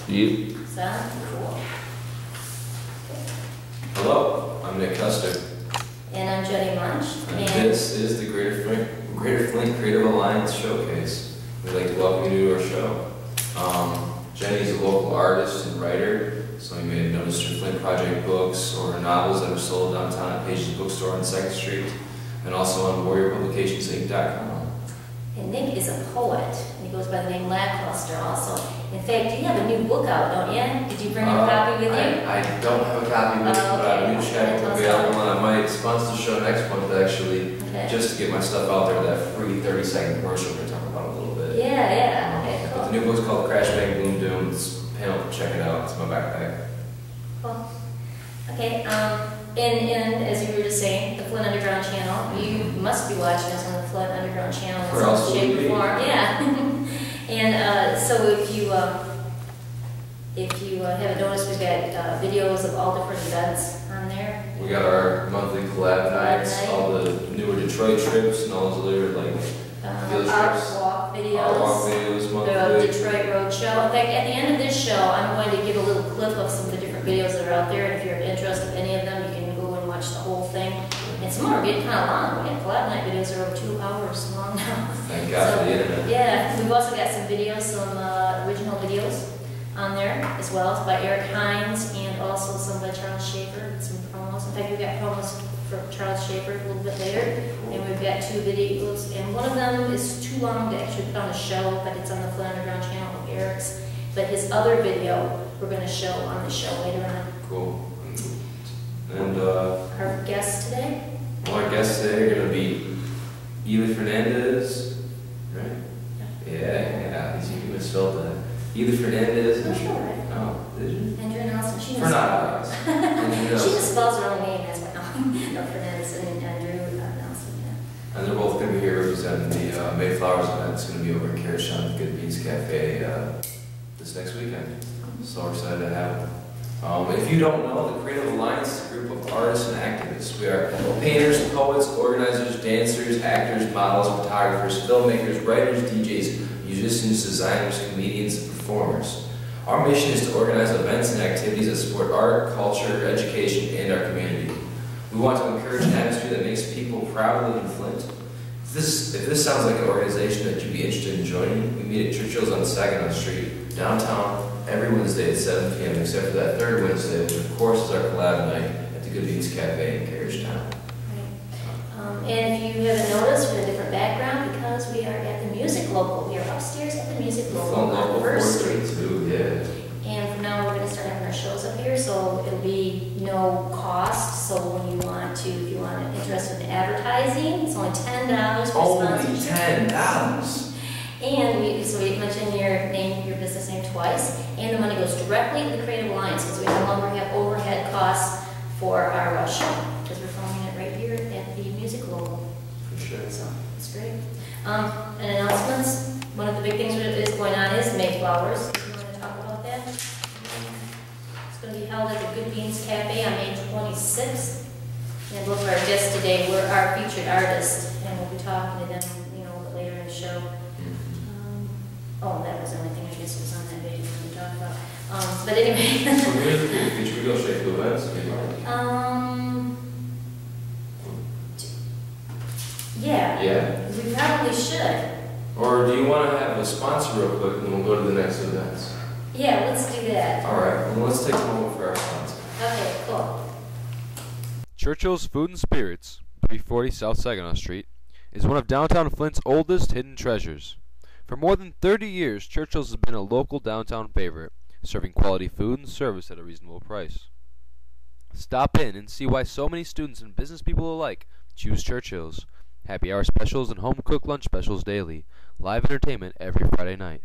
You. Sound cool. Hello, I'm Nick Custer. And I'm Jennie Moench. And this is the Greater Flint Creative Alliance Showcase. We'd like to welcome you to our show. Jennie's a local artist and writer, so you may have noticed her Flint Project books or her novels that are sold downtown at Page's Bookstore on 2nd Street, and also on WarriorPublicationsInc.com. And Nick is a poet, and he goes by the name Lackluster also. In fact, you have a new book out, don't you? Did you bring a copy with you? I don't have a copy with me, but I have a new chapter available, and I might sponsor the show next month actually, just to get my stuff out there, that free 30-second commercial we're going to talk about a little bit. Yeah. Okay, cool. But the new book's called Crash Bang Boom Doom. It's panel, check it out. It's in my backpack. Cool. Okay, and as you were just saying, the Flint Underground channel, you must be watching us on the Flint Underground channel in some shape or form. Yeah. And so if you haven't noticed, we've got videos of all different events on there. We got our monthly collab nights, all the newer Detroit trips, and all those other Artwalk videos, monthly. The Detroit Road Show. In fact, at the end of this show, I'm going to give a little clip of some of the different videos that are out there, and if you're interested in any of them, you can go and watch the whole thing. And some are getting kind of long. We have collab night videos that are over 2 hours long now. Thank God for the internet. Yeah, we've also got some videos, some original videos on there as well, by Eric Hinds, and also some by Charles Schaefer, some promos. In fact, we've got promos for Charles Schaefer a little bit later, and we've got 2 videos, and one of them is too long to actually put on a show, but it's on the Flint Underground channel of Eric's. But his other video we're going to show on the show later on. Cool. And our guests today? Well, our guests today are going to be Elie Fernandez, right? Yeah. You misspelled that. Elie Fernandez. Oh, sure, right? Oh, did you? Andrew Nelson. She Fernandez. She just spells her own name, that's why. No, Fernandez and Andrew Nelson, yeah. And they're both going to be here representing the Mayflowers event. It's going to be over in Carriage at Good Beans Cafe this next weekend. So we're excited to have them. If you don't know, the Creative Alliance is a group of artists and activists. We are painters, poets, organizers, dancers, actors, models, photographers, filmmakers, writers, DJs, musicians, designers, comedians, and performers. Our mission is to organize events and activities that support art, culture, education, and our community. We want to encourage an atmosphere that makes people proud to live in Flint. If this sounds like an organization that you'd be interested in joining, we meet at Churchill's on 2nd Street, downtown, every Wednesday at 7 p.m. except for that third Wednesday, which of course is our collab night at the Good Beans Cafe in Carriagetown. Right. And if you haven't noticed, we're a different background because we are at the Music Local. We are upstairs at the Music Local on 1st Street. Too, yeah. And from now on, we're going to start having our shows up here, so it'll be no cost. So when you want to, if you want to interested in advertising, it's only $10 for sponsorship. $10. And so we mentioned your business name twice, and the money goes directly to the Creative Alliance because we no longer have overhead costs for our show because we're filming it right here at the Music Local. For sure. So it's great. And announcements. One of the big things that is going on is Mayflowers. You want to talk about that? It's going to be held at the Good Beans Cafe on May 26th. And both of our guests today were our featured artists, and we'll be talking to them, a little bit later in the show. Oh, that was the only thing I guess was on that page we were talking about. But anyway. So here's the feature. We go straight to events if you like. Yeah. We probably should. Or do you want to have a sponsor real quick and then we'll go to the next events? Yeah, let's do that. Alright, well let's take a moment for our sponsor. Okay, cool. Churchill's Food and Spirits, 340 South Saginaw Street, is one of downtown Flint's oldest hidden treasures. For more than 30 years, Churchill's has been a local downtown favorite, serving quality food and service at a reasonable price. Stop in and see why so many students and business people alike choose Churchill's. Happy hour specials and home-cooked lunch specials daily. Live entertainment every Friday night.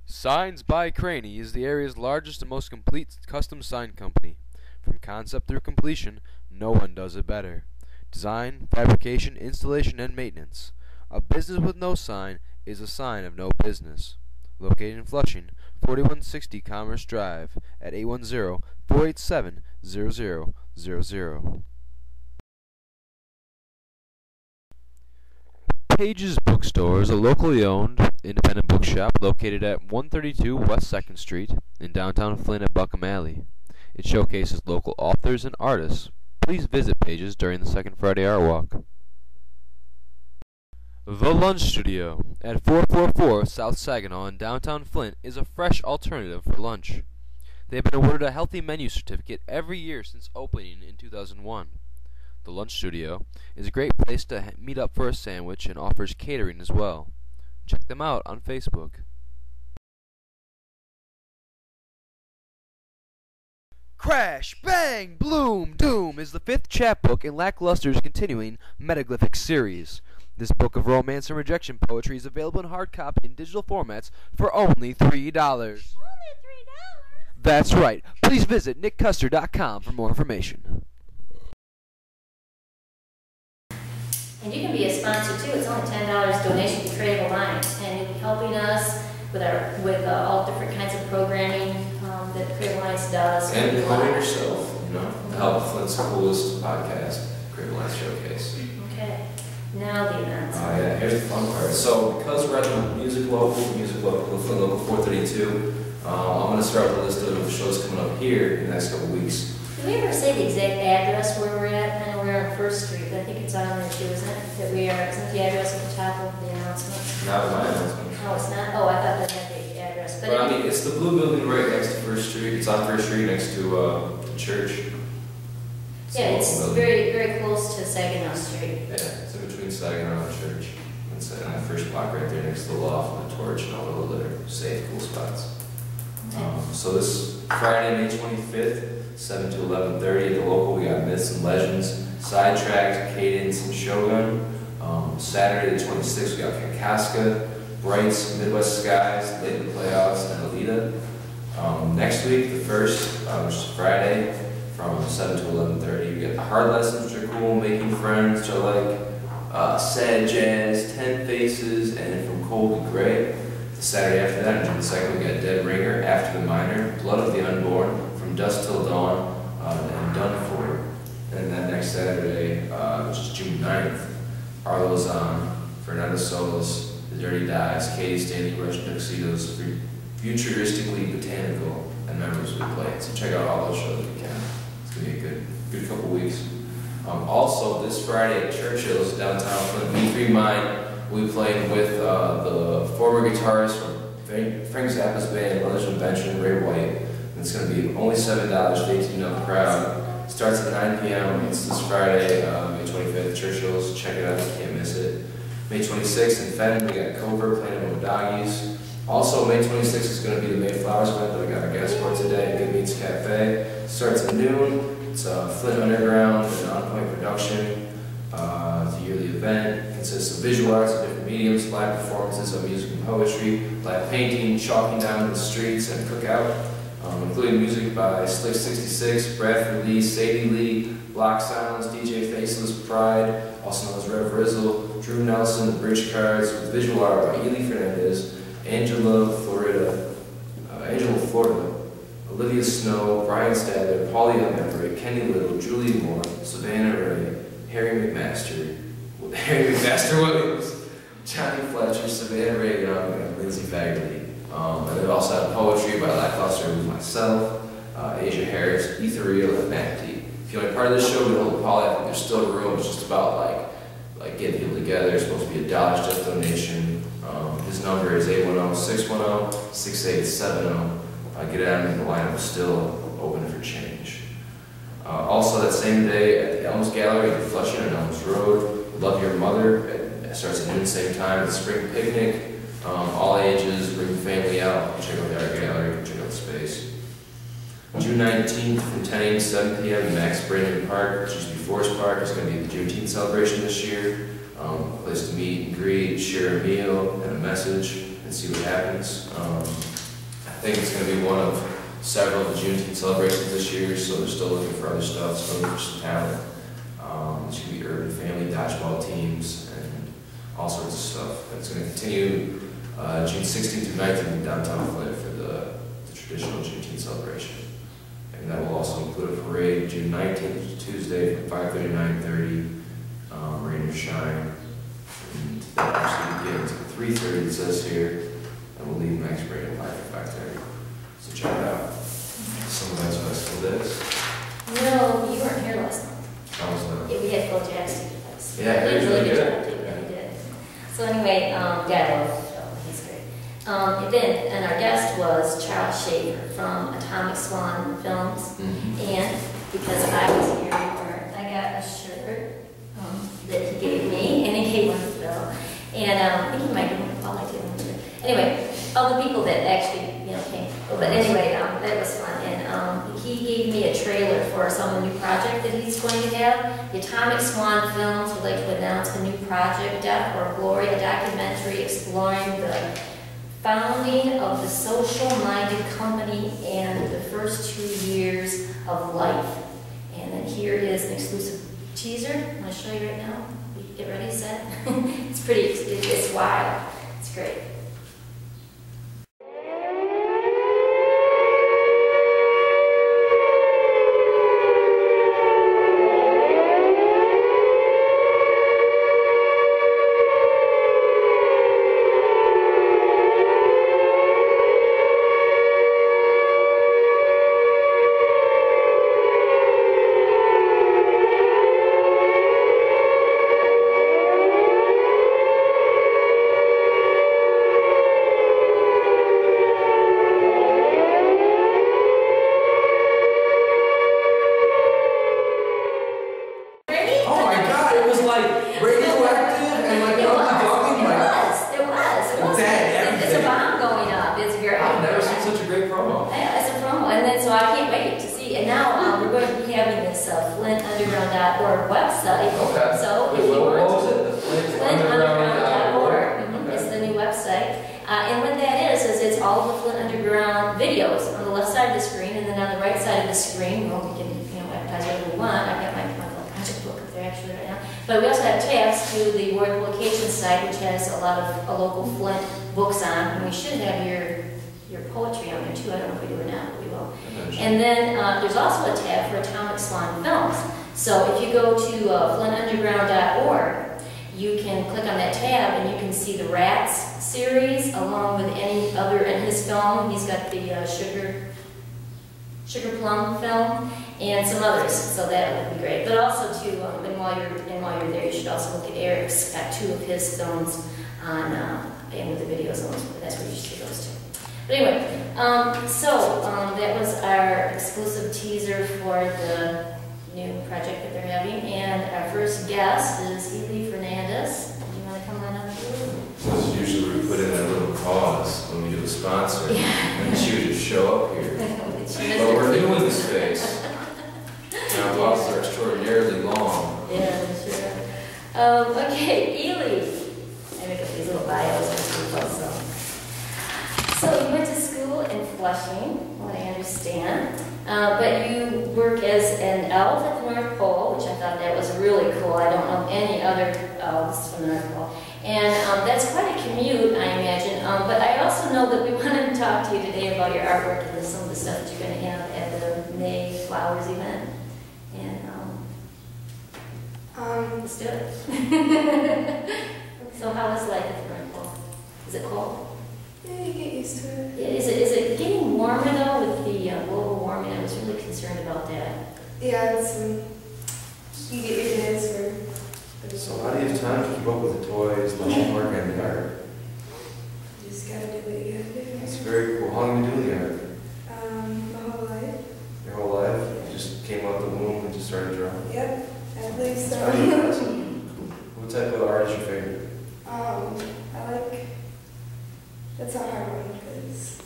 Signs by Craney is the area's largest and most complete custom sign company. From concept through completion, no one does it better. Design, fabrication, installation, and maintenance. A business with no sign is a sign of no business. Located in Flushing, 4160 Commerce Drive at 810-487-0000. Page's Bookstore is a locally owned independent bookshop located at 132 West 2nd Street in downtown Flint at Buckham Alley. It showcases local authors and artists. Please visit Page's during the second Friday Artwalk. The Lunch Studio at 444 South Saginaw in downtown Flint is a fresh alternative for lunch. They have been awarded a healthy menu certificate every year since opening in 2001. The Lunch Studio is a great place to meet up for a sandwich and offers catering as well. Check them out on Facebook. Crash, Bang, Bloom, Doom is the 5th chapbook in Lackluster's continuing Metaglyphic series. This book of romance and rejection poetry is available in hard copy and digital formats for only $3. Only $3? That's right. Please visit nickcuster.com for more information. And you can be a sponsor too. It's only $10 donation to Creative Alliance, and you'll be helping us with all different kinds of programming that Creative Alliance does. And promote yourself, to help Flint's coolest podcast, Creative Alliance Showcase. Okay. Now the events. Oh yeah, here's the fun part. So because we're at the Music Local, Flint Local 432, I'm going to start with a list of shows coming up here in the next couple weeks. Did we ever say the exact address where we're at? I know we're on 1st Street, but I think it's on there too, isn't it? That we are, isn't the address at the top of the announcement? Not my announcement. Oh, it's not? Oh, I thought that had the address. But I mean, it's the blue building right next to 1st Street. It's on 1st Street next to the church. Yeah, it's very, very close to Saginaw Street. Yeah, it's in between Saginaw and church. It's in that first block right there next to the loft and the torch and all the other safe, cool spots. Okay. So this Friday, May 25th, 7 to 11:30 at the local, we got Myths and Legends, Sidetracked, Cadence, and Shogun. Saturday the 26th, we got Kakaska, Brights, Midwest Skies, Late in the Playoffs, and Alita. Next week, the 1st, which is Friday, from 7 to 11:30, we got the Hard Lessons, which are cool, Making Friends, which I like, Sad Jazz, 10 Faces, and From Cold to Gray. The Saturday after that, on June 2nd, we got Dead Ringer, After the Minor, Blood of the Unborn, From Dusk Till Dawn, and Done For. And then next Saturday, which is June 9th, Arlo's on, Fernandez Solos, The Dirty Dies, Katie Stanley, Rush Tuxedos, Futuristically Botanical, and Members We Play. So check out all those shows if you can. It's going to be a good couple weeks. Also, this Friday at Churchill's downtown Flint, B3 Mine, we'll be playing with the former guitarist from Frank Zappa's band, Brothers of Invention, Ray White. And it's going to be only $7 to 18 of the crowd. It starts at 9 p.m. It's this Friday, May 25th, Churchill's. Check it out, you can't miss it. May 26th in Fenton, we got Covert playing with Doggies. Also, May 26th is going to be the May Flowers event that we got a guest for today, Good Meats Cafe. Starts at noon. It's Flint Underground and On Point Production. It's a yearly event. It consists of visual arts of different mediums, live performances of music and poetry, live painting, chalking down the streets, and cookout, including music by Slick 66, Bradford Lee, Sadie Lee, Block Sounds, DJ Faceless Pride, also known as Rev Rizzle, Drew Nelson, The Bridge Cards, with visual art by Elie Fernandez, Angela Florida, Olivia Snow, Brian Stadler, Paulie Embry, Kenny Little, Julie Moore, Savannah Ray, Harry McMaster Williams, Johnny Fletcher, Savannah Ray Young, and Lindsay Fagerty. And then also have poetry by Lackluster with myself, Asia Harris, Ethereal, and Manatee. If you want to be part of this show, we hold a Paul. I think there's still room. It's just about like getting people together. It's supposed to be a $1 just donation. His number is 810-610-6870. Get it on, and the lineup is still open for change. Also that same day at the Elms Gallery in Flushing on Elms Road, Love Your Mother. It starts at noon, same time. It's spring picnic. All ages, bring the family out. Check out the art gallery, check out the space. June 19th from 10 a.m. to 7 p.m. Max Brandon Park, which used to be Forest Park. It's going to be the Juneteenth celebration this year. A place to meet and greet, share a meal and a message, and see what happens. I think it's going to be one of several of the Juneteenth celebrations this year, so they're still looking for other stuff, still looking for some talent. It's going to be urban family dodgeball teams and all sorts of stuff. It's going to continue June 16th through 19th in downtown Flint for the traditional Juneteenth celebration. And that will also include a parade June 19th, Tuesday from 5:30 to 9:30, rain or shine. And that actually begins at 3:30, it says here, and will leave Max Brady live at 5:30. So check it out. Some events festival days. No, you weren't here last month. How was that? Yeah, we had Phil Jackson with us. Yeah, He he was really good. job. Yeah, he did. So anyway, yeah, I love the show. He's great. And our guest was Charles Shaver from Atomic Swan Films. And because I was here, I got a shirt that he gave me, and he gave one to Phil. And I think he might give him a call. I did. Anyway, all the people that actually, came. But anyway, that was fun. And he gave me a trailer for some new project that he's going to have. The Atomic Swan Films would like to announce a new project, Death or Glory, a documentary exploring the founding of the social-minded company and the first 2 years of life. And then here is an exclusive teaser. I'm going to show you right now. Get ready, set. It's pretty, it's wild. It's great. Flint-underground.org website. Okay. So if you want what was it? The Flint-underground.org. It's the new website. And what that is it's all of the Flint Underground videos on the left side of the screen, and then on the right side of the screen, well, we can advertise whatever we want. I've got my little project book up there actually right now. But we also have tabs to the Word Location site, which has a lot of local Flint books on, and we should have your poetry on there too. I don't know if we do it now, but we will. And then there's also a tab for Atomic Swan Films. So if you go to FlintUnderground.org, you can click on that tab and you can see the Rats series along with any other in his film. He's got the Sugar Plum film and some others, so that would be great. But also too, and while you're there, you should also look at Eric's got 2 of his films on and with the videos on those. That's where you should see those 2. But anyway, that was our exclusive teaser for the new project that they're having, and our first guest is Elie Fernandez. Do you want to come on up here? So usually we put in that little pause when we do a sponsor, and she would just show up here. But we're new in this space. Now pauses are extraordinarily long. Yeah, sure. Okay, Elie. I make up these little bios and people, so. So you went to school in Flushing, what I understand, but you work as an elf at the North Pole, which I thought that was really cool. I don't know any other elves from the North Pole. And that's quite a commute, I imagine. But I also know that we wanted to talk to you today about your artwork and some of the stuff that you're going to have at the May Flowers event. And let's do it. So how is life at the North Pole? Is it cold? Yeah, you get used to it. Yeah, is it getting warmer though with the global warming? I was really concerned about that. Yeah, it's you get your days for. So how do you have time to keep up with the toys, the homework, and the art? You just gotta do what you gotta do. That's very cool. How long have you been doing the art? My whole life. Your whole life? You just came out the womb and just started drawing? Yep, at least. That's pretty impressive. What type of art is your favorite? I like. That's a hard one because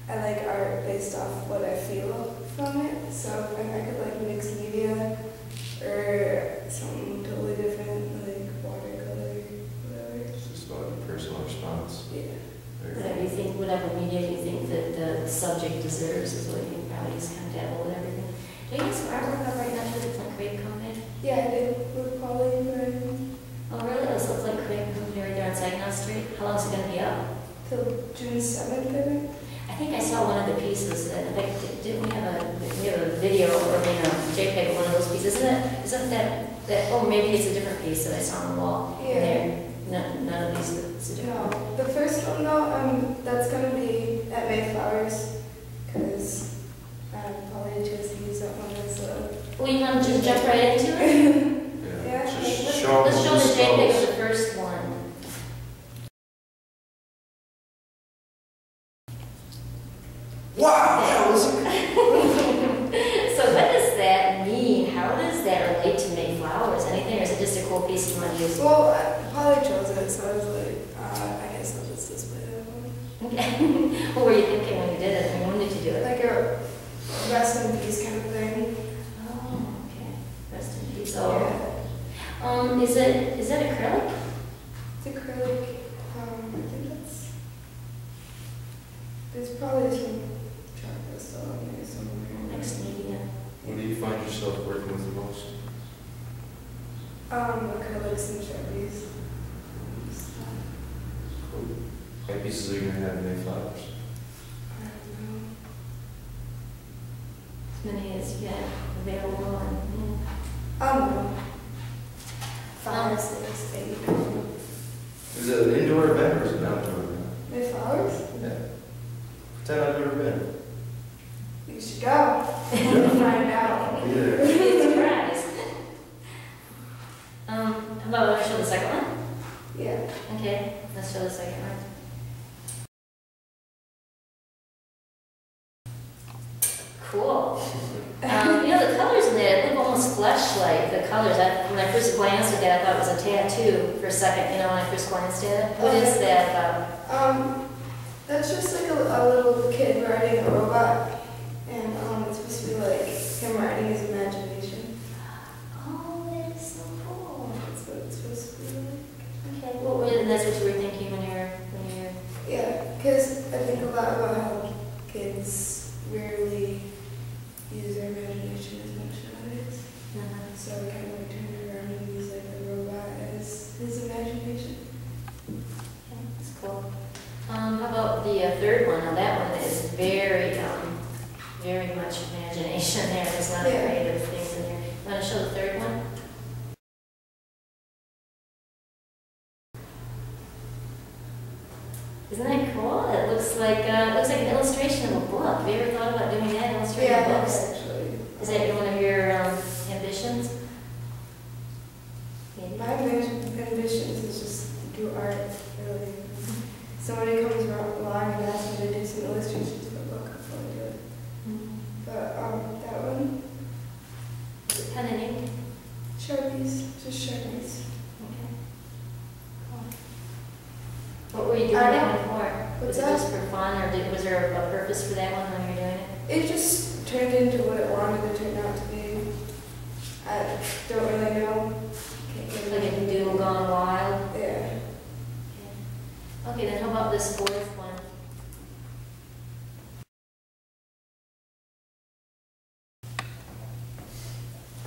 I like art based off what I feel from it. So if I could like mix media or something totally different, like watercolor, whatever. It's just about a personal response. Yeah. Whatever you think, whatever media you think that the subject deserves is what you probably just kind of dabble with everything. Do you guys artwork up right now for the Flint Creative Company? Yeah, I did with Polly, but Oh really? Oh, so Flint Creative Company right there on Saginaw Street? How long is it going to be up? till June 7th, I think. I think I saw one of the pieces that, like, didn't we have a video or JPEG of one of those pieces? Isn't that, oh, maybe it's a different piece that I saw on the wall Yeah. there. none of these? No, the first one though, that's gonna be at Mayflowers, because probably just use that one as a. Well, you want to just jump right into it? Yeah. Just show Let's show them the JPEG skulls. of the first one. Wow, that was So what does that mean? How does that relate to Mayflowers? Anything, or is it just a cool piece you want to use? Well, I probably chose it, so I was like, I guess I'll just display that one. Okay. What were you thinking when you did it? I mean, when did you do it? Like a rest in peace kind of thing. Oh, okay. Rest in peace. Yeah. Oh. Is it acrylic? It's acrylic. I think there's probably some chocolate still on there somewhere. Next media. What do you find yourself working with the most? Acrylics and Sharpies. Cool. How many pieces are you going to have in Mayflowers? I don't know. As many as you have available. And, No. 5, 6, 8. Is it an indoor event or is it an outdoor event? Mayflowers? Yeah. Pretend I've never been. You should go. Find out. Be there. Be surprised. How about I show the second one? Yeah. Okay, let's show the second one. Cool. The colors in there look almost flesh-like. The colors. When I first glanced at that, I thought it was a tattoo for a second. When I first glanced at it. What is that about? That's just like a little kid riding a robot, and it's supposed to be like him riding his imagination. Oh, that is so cool. That's what it's supposed to be like. Okay. And that's what you were thinking when you were. Yeah, because I think a lot about how kids rarely use their imagination as much nowadays. So I kind of like turned it around and use like a robot as his imagination. Okay, that's cool. How about the third one? Now that one is very much imagination there. There's a lot of creative things in there. You want to show the third one? Isn't that cool? It looks like an illustration of a book. Have you ever thought about doing that, illustrating books? Actually. Is that one of your ambitions? Maybe. My ambitions is just to do art, really. Somebody comes along and asks me to do some illustrations for a book, I'll probably do it. But that one, Is it pen and ink? Sharpies, just Sharpies. Okay. Cool. What were you doing that one for? What's Was it that? just for fun, or was there a purpose for that one when you were doing it? It just turned into what it wanted to turn out to be. I don't really know. Can't get Like a doodle gone wild? Yeah. Okay, then how about this fourth one?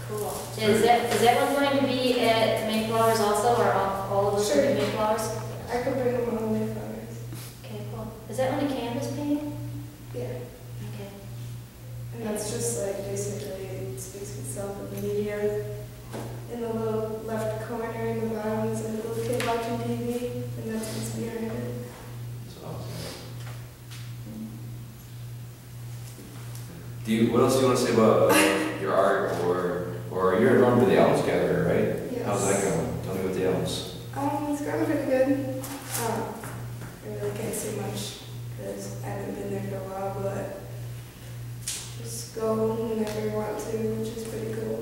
Cool. Is that one going to be at Mayflowers also, or all of those Sure. will be Mayflowers? I could bring them all the way flowers. Okay, cool. Is that one a canvas painting? Yeah. Okay. And that's just like basically it speaks for itself in the media. In the little left corner in the bottom is a little kid watching TV, and that's what's behind it. That's awesome. What else do you want to say about your art, or you're going to the Elms Gathering, right? Yes. How's that going? Tell me about the Elms. It's going pretty good. I really can't say much because I haven't been there for a while, but just go whenever you want to, which is pretty cool.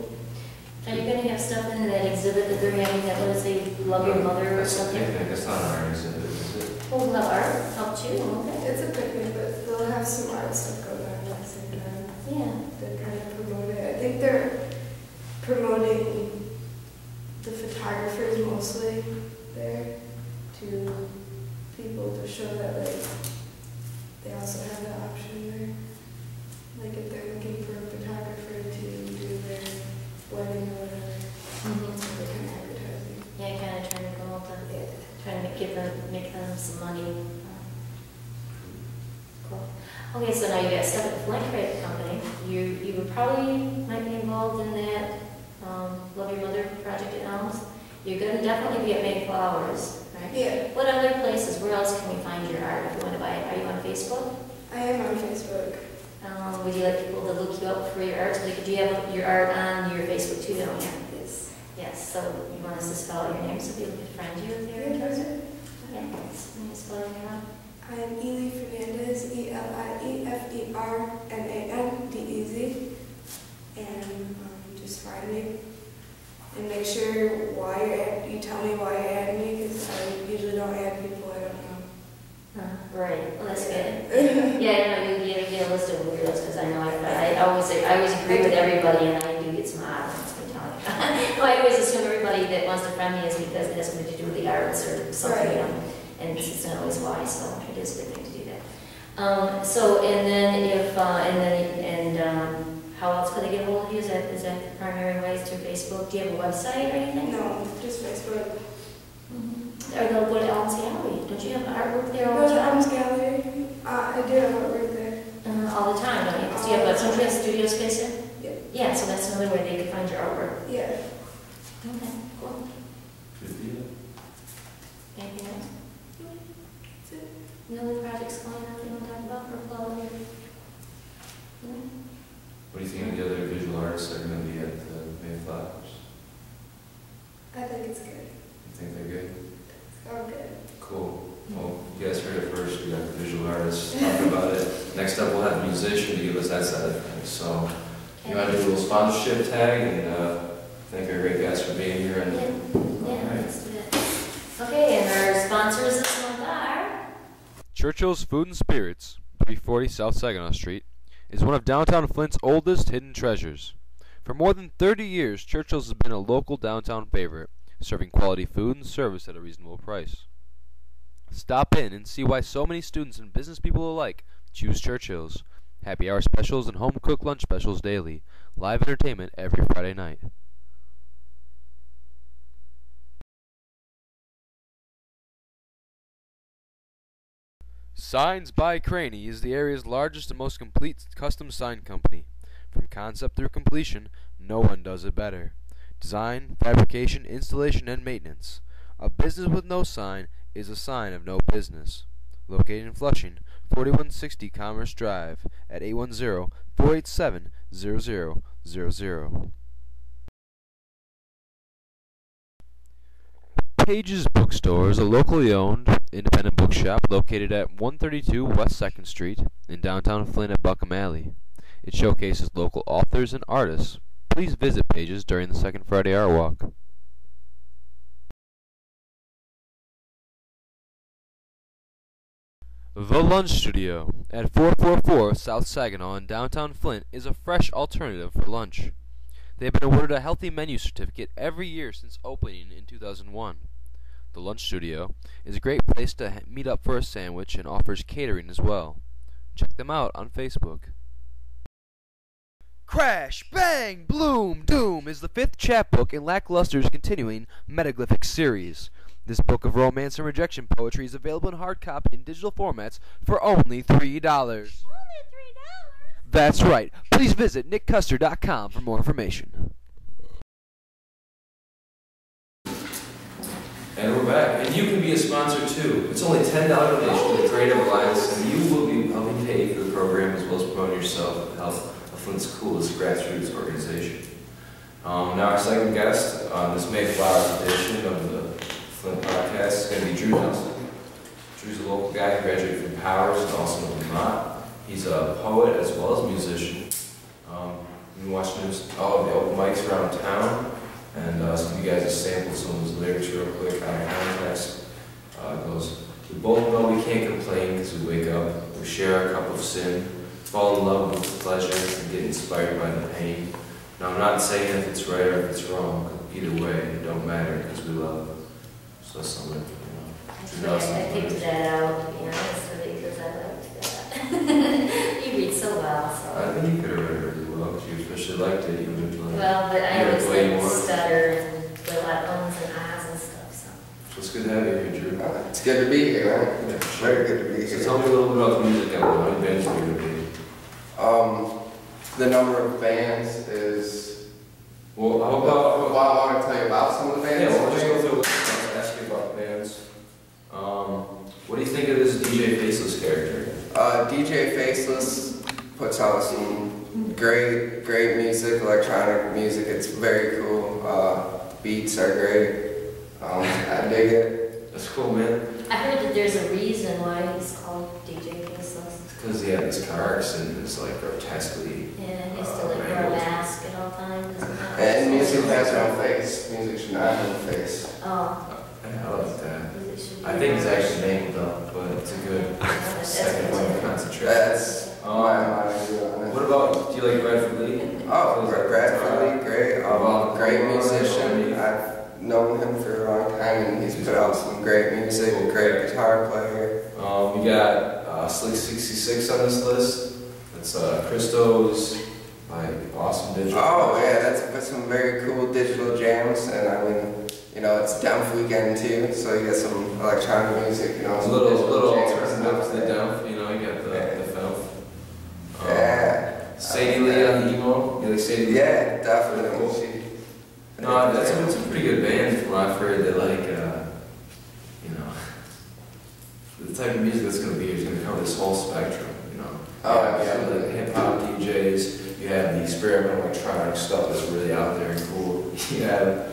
Are you going to have stuff in that exhibit that they're having that was say love your mother or That's a something? picnic. That's not an art exhibit, is it? Oh, love art? Help you? Okay. It's a picnic, but they'll have some art stuff going on at the same time. Yeah. They're trying to promote it. I think they're promoting the photographers mostly there to people to show that like they also have that option there. Like if they're looking for a photographer to do their wedding or whatever, so they're kind of advertising. Yeah, kind of trying to promote them, trying to make them some money. Cool. Okay, so now you got stuff at the Flint Crate Company. You would probably might be involved in that Love Your Mother project at Elms. You're going to definitely be at Mayflowers. Yeah, What other places, where else can we find your art if you want to buy it? Are you on Facebook? I am on Facebook. Would you like people to look you up for your art? Do you have your art on your Facebook too, don't you? Yes. Yes, so you want us to spell out your name so people can find you if they're Yeah, interested? Okay, can you spell your name out? I'm Elie Fernandez, ELIEFERNANDEZ, and just find me. And make sure why you tell me why you're adding me, because I usually don't add people I don't know. Right, well, that's good. Yeah, I know you get a list of weirdos, because I know I always agree with everybody, and I do get some odd ones. Well, I always assume everybody that wants to friend me is because it has something to do with the arts or something, Right. you know, and it's not always why, so it is a good thing to do that. And then how else could they get a hold of you? Is that the primary ways through Facebook? Do you have a website or anything? No, just Facebook. Or they'll go to Ellen's Gallery. Don't you have artwork there all Go the to time? Arms Gallery. I do have artwork there. All the time, don't you? Do you have a studio space there? Yeah. Yeah, so that's another way they could find your artwork. Yeah. Okay, cool. Good deal. Anything else? That's it. No other projects going on that you want to talk about or follow here? No? What do you think of the other visual artists that are going to be at the Mayflowers? I think it's good. You think they're good? Oh, good. Cool. Well, you guys heard it first. We got the visual artists talking about it. Next up, we'll have a musician to give us that side of things. So, you want to do a little sponsorship tag and thank our great guys for being here. And Yeah, let's do that. Okay, and our sponsors this month are Churchill's Food and Spirits, 340 South Saginaw Street, is one of downtown Flint's oldest hidden treasures. For more than 30 years, Churchill's has been a local downtown favorite, serving quality food and service at a reasonable price. Stop in and see why so many students and business people alike choose Churchill's. Happy hour specials and home cooked lunch specials daily. Live entertainment every Friday night. Signs by Craney is the area's largest and most complete custom sign company. From concept through completion, no one does it better. Design, fabrication, installation, and maintenance. A business with no sign is a sign of no business. Located in Flushing, 4160 Commerce Drive at 810-487-0000. Page's Bookstore is a locally owned, independent bookshop located at 132 West 2nd Street in downtown Flint at Buckham Alley. It showcases local authors and artists. Please visit Page's during the second Friday Artwalk. The Lunch Studio at 444 South Saginaw in downtown Flint is a fresh alternative for lunch. They have been awarded a healthy menu certificate every year since opening in 2001. The Lunch Studio is a great place to meet up for a sandwich and offers catering as well. Check them out on Facebook. Crash, Bang, Bloom, Doom is the 5th chapbook in Lackluster's continuing Metaglyphic series. This book of romance and rejection poetry is available in hard copy and digital formats for only $3. Only $3? That's right. Please visit nickcuster.com for more information. And we're back. And you can be a sponsor too. It's only $10 donation to the Creative Alliance, and you will be helping pay for the program as well as promoting yourself and help Flint's coolest grassroots organization. Now our second guest on this Mayflowers edition of the Flint podcast is going to be Drew Nelson. Drew's a local guy who graduated from Powers and also in Vermont. He's a poet as well as a musician. You've been watching all of the open mics around town, and some of you guys have sampled some of his lyrics real quick out of context. It goes, we both know we can't complain because we wake up, we share our cup of sin, fall in love with pleasure and get inspired by the pain. Now I'm not saying if it's right or if it's wrong. Either way, it don't matter because we love. So that's something, I picked that out, to be honest with you, because I liked that. You read so well, so. I think you could have read it really well because you especially liked it. You would have Well, but I always like stutter and a lot of ums and ahs and stuff, so. So it's good to have you here, Drew. It's good to be here, man. Yeah. Very good to be So here. tell me a little bit about the music album. How many bands are you going to be? The number of bands is. Well, how Well, about... I want to tell you about some of the bands. Yeah, well, just go through the list. I'll ask you about bands. electronic music. It's very cool. Beats are great. I dig it. That's cool, man. I heard that there's a reason why he's called DJ Faceless. Because he had this car accident, it's like grotesquely. Yeah, he used to like wear a mask at all times. And music has no face. Music should not have a face. Oh. I like that. Music should be I think it's more- actually named though, but it's a good That's second good one too. of concentration. That's my view on it. What about, do you like Bradford Lee? Oh, Bradford Lee, great. Great musician. I've known him for a long time, and he's put out some great music. Great guitar player. We got Slick 66 on this list. That's Christos by Awesome Digital. Oh yeah, that's some very cool digital jams, and I mean, you know, it's Demph weekend too, so you get some electronic music, you know, A some little digital jams. alternative to the Demph, you know, you got the Felf. Yeah. Sadie Lee on the emo. You like Sadie Lee? Yeah, definitely. No, it's a pretty good band from what I've heard. They like, you know, the type of music that's going to be is going to cover this whole spectrum, you know. Oh, You have absolutely. the hip-hop DJs, you have the experimental electronic stuff that's really out there and cool. You have,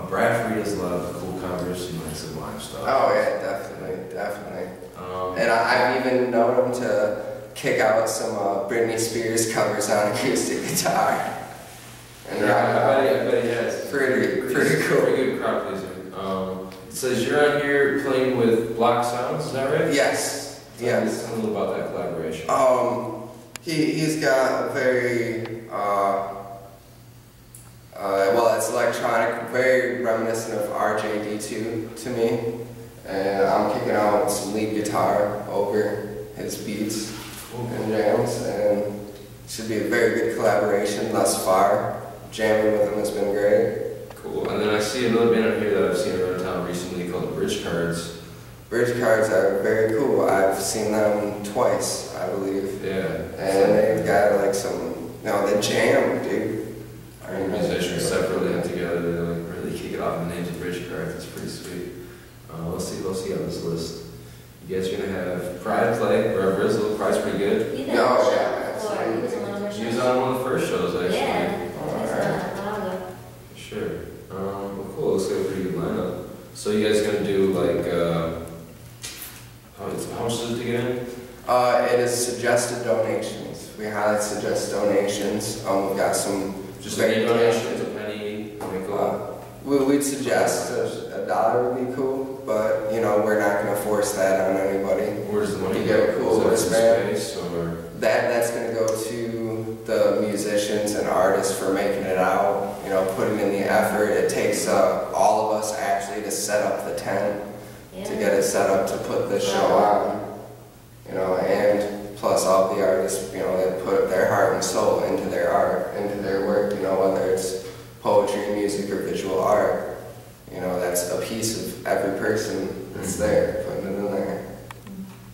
Bradford does a lot of cool covers, you know, like some live stuff. Oh yeah, definitely. And I've even known him to kick out some Britney Spears covers on acoustic guitar. And I bet he has. Pretty cool. Pretty good crowd pleaser. It says you're on here playing with Block Sounds, is that right? Yes. Tell me a little about that collaboration. He's got a very well, it's electronic, very reminiscent of RJD2 to me, and I'm kicking out some lead guitar over his beats and jams, and it should be a very good collaboration thus far. Jamming with him has been great. Cool. And then I see another band out here that I've seen around town recently called the Bridge Cards. Bridge Cards are very cool. I've seen them twice, I believe. Yeah. And they've got like some, they jam, dude. Musicians separately and together, they like really kick it off in the names of Bridge Cards. It's pretty sweet. Let's see on this list. You guys are gonna have Pride play, or Birdsall. Pride's pretty good. He did No, a show yeah, before. He was on one of our She was shows. on one of the first shows actually. Yeah. He was on a while ago. Sure. Well, cool. Looks like a pretty good lineup. So you guys gonna do like how much is it to get in? It is suggested donations. We highly suggest donations. We've got some Just very any donations, a penny, nickel. We'd suggest $1 would be cool, but we're not going to force that on anybody. Where's the money? You get a cool Is that wristband. for space or? That's going to go to the musicians and artists for making it out. Putting in the effort. It takes all of us actually to set up the tent, Yeah. to get it set up to put the show on. And plus all the artists, they put their heart and soul into their art, into their work, whether it's poetry, music, or visual art. That's a piece of every person that's there, putting it in there.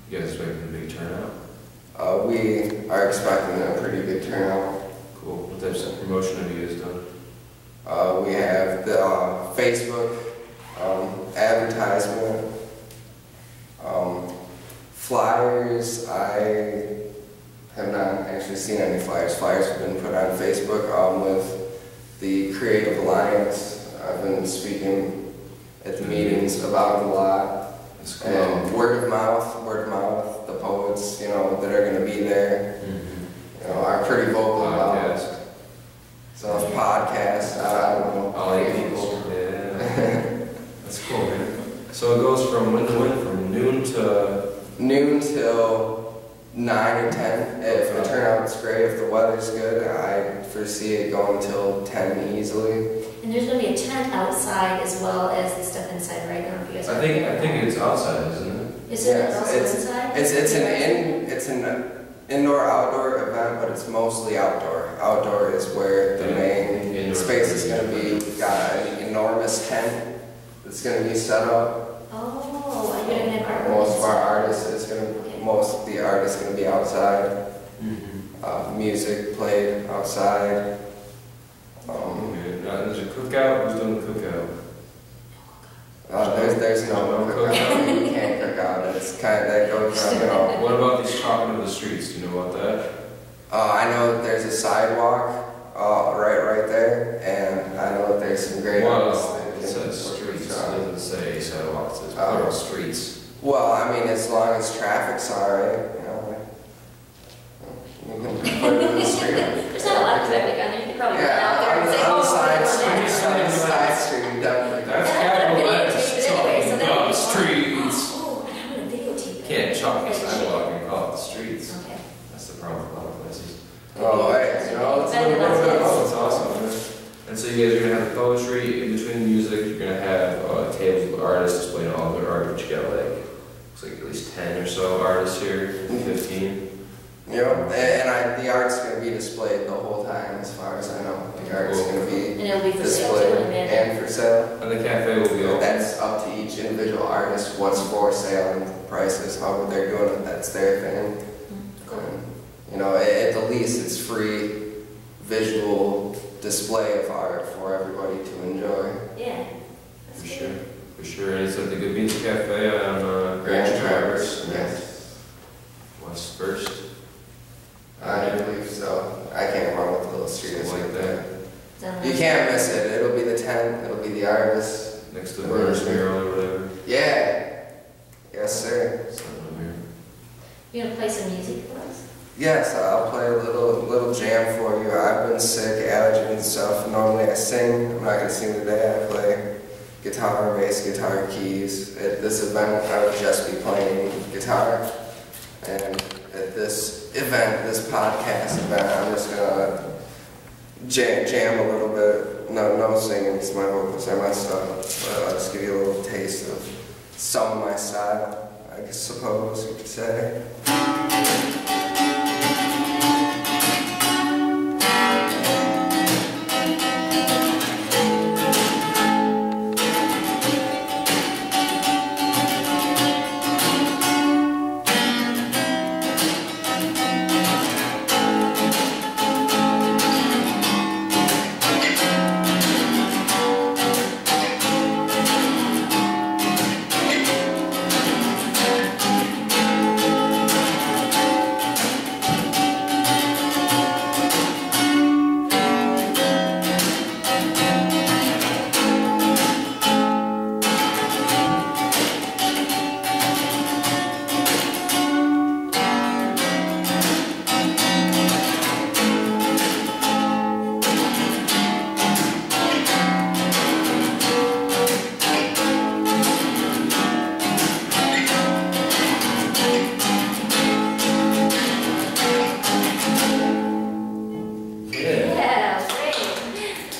You guys expecting a big turnout? We are expecting a pretty big turnout. Cool. What types of promotion have you guys done? We have the Facebook advertisement, flyers. I have not actually seen any flyers. Flyers have been put on Facebook with the Creative Alliance. I've been speaking at the meetings about it a lot. That's cool. And word of mouth, the poets, that are going to be there, are pretty vocal about it. Podcast. So podcasts, I don't know. All 8 people. Yeah. That's cool, man. So it goes from when to when? From noon to... Noon till 9 or 10. If the turnout's great, if the weather's good, I foresee it going till 10 easily. And there's going to be a tent outside as well as the stuff inside, right? I don't know if you guys I think it's outside, isn't it? Is it Yes, also inside? It's an indoor-outdoor event, but it's mostly outdoor. Outdoor is where the main Indoor space is going to be. We've got an enormous tent that's going to be set up. Oh, are you going to have art? Most of our artists most of the artists going to be outside. Music played outside. There's a cookout. Who's doing the cookout? There's no cookout. You can't cook out. It's that goes on. What about these chopping of the streets? Do you know about that? I know that there's a sidewalk right there, and I know that there's some great artists. It says streets, it doesn't say sidewalks, it says plural streets. Well, I mean, as long as traffic's alright, you know, you can put it in the street. There's not a lot of traffic on there, you can probably run out there Yeah, and say, on oh, the side we're going street, there. on the side street, definitely. That's I'm gonna capital videotape letters it anyway, so talking that about would be fun. streets. Oh, I'm gonna videotape it. Can't chalk the That's sidewalk shit. and call it the streets. Okay. That's the problem with a lot of places. Oh, hey, you know, it's a Better than little bit us. Oh, that's awesome, man. And so you guys are gonna have the poetry in between the music. You're gonna have tables with artists displaying all their art, which you got like, looks like at least 10 or so artists here, 15. You know, and the art's going to be displayed the whole time, as far as I know. The art's going to be And it'll be for sale too, displayed I imagine. and for sale. And the cafe will be open. That's up to each individual artist, what's for sale and prices, how they're doing it, that's their thing. Cool. And, you know, at the least, it's free visual display of art for everybody to enjoy. Yeah. That's For good. sure. For sure. And it's at the Good Beans Cafe on Grand Grand Traverse. Traverse, yes. West First. I believe so. I can't remember what the little street is Something like like that. Sounds You nice. can't miss it. It'll be the tent, it'll be the artist. Next to the Burns mural or whatever. Yeah. Yes, sir. Something weird. You gonna play some music for us? Yes, I'll play a little jam for you. I've been sick, allergies and stuff. Normally I sing. I'm not gonna sing today. I play guitar, bass, guitar, keys. At this event, I would just be playing guitar. And at this event, this podcast event, I'm just gonna jam a little bit. No singing because my vocals are messed up. But I'll just give you a little taste of some of my style, I suppose you could say. Yeah, great.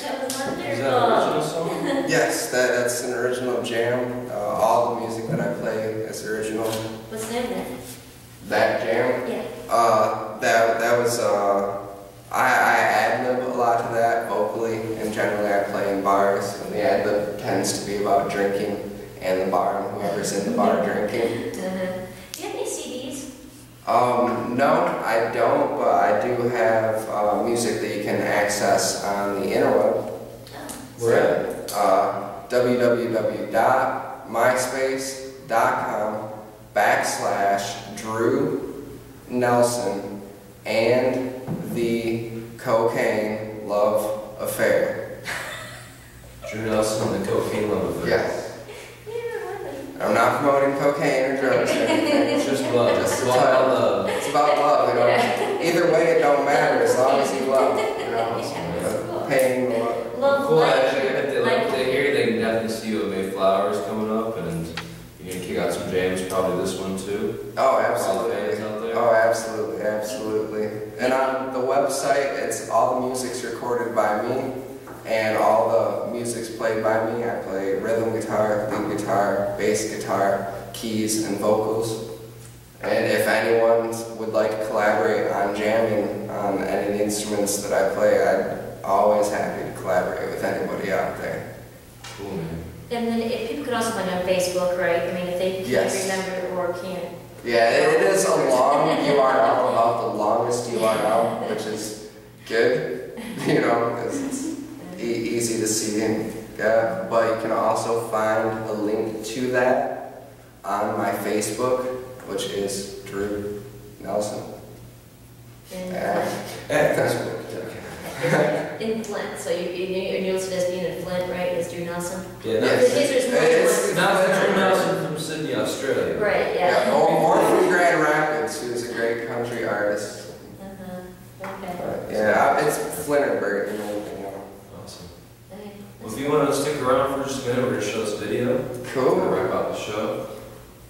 That was Is that an wonderful. original song? Yes, that's an original jam. All the music that I play is original. What's the name of that? That jam, Yeah. that was I ad-lib a lot to that vocally, and generally I play in bars, and the ad-lib tends to be about drinking and the bar and whoever's in the bar drinking. Do you have any CDs? No, I don't, but I do have music that you can access on the interweb. Oh. Where? www.myspace.com/Drew Nelson and the Cocaine Love Affair. Drew Nelson and the Cocaine Love Affair. Yes. Yeah, I'm not promoting cocaine or drugs or anything. It's just love. Just It's a all about title. love. It's about love, you know. Yeah. Either way, it don't matter as long as you love, you know. Yeah. Pain, love. Love Cool, life. actually, if they like what they hear, they can definitely see you at Mayflowers coming up, and you're gonna kick out some jams, probably this one too. Oh, All the absolutely. fans out there. Oh, absolutely, absolutely. And on the website, it's all the music's recorded by me, and all the music's played by me. I play rhythm guitar, lead guitar, bass guitar, keys, and vocals. And if anyone would like to collaborate on jamming on any of the instruments that I play, I'm always happy to collaborate with anybody out there. Cool, man. And then if people can also find you on Facebook, right? I mean, if they can't Yes. remember or can't. Yeah, it is a long URL, about the longest URL, which is good, you know, because it's easy to see. And, but you can also find a link to that on my Facebook, which is Drew Nelson. In That's Flint. In Flint, so you're listed as being in Flint, right, as Drew Nelson? Yeah, In that's case there's more than one. not Drew Nelson from Sydney, Australia. Right, yeah. or from Grand Rapids, who's a great country artist. Okay. But, yeah, it's Flint or Bird, you know. Awesome. Okay. Well, if you want to stick around for just a minute, we're going to show this video. Cool. We'll wrap up the show.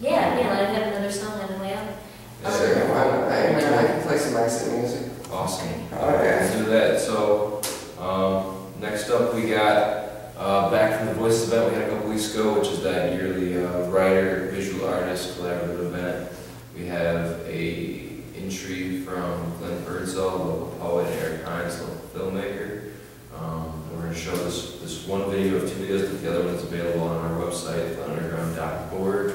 Yeah, let him have another song on the way out. Sure, why not? I can play some exit music. Awesome. Okay. Let's do that. So, next up we got back from the Voices event we had a couple weeks ago, which is that yearly writer, visual artist collaborative event. We have a entry from Glen, Birdsall, local poet, and Eric Hinds, local filmmaker. We're going to show this one video of 2 videos, but the other one is available on our website, fluntunderground.org.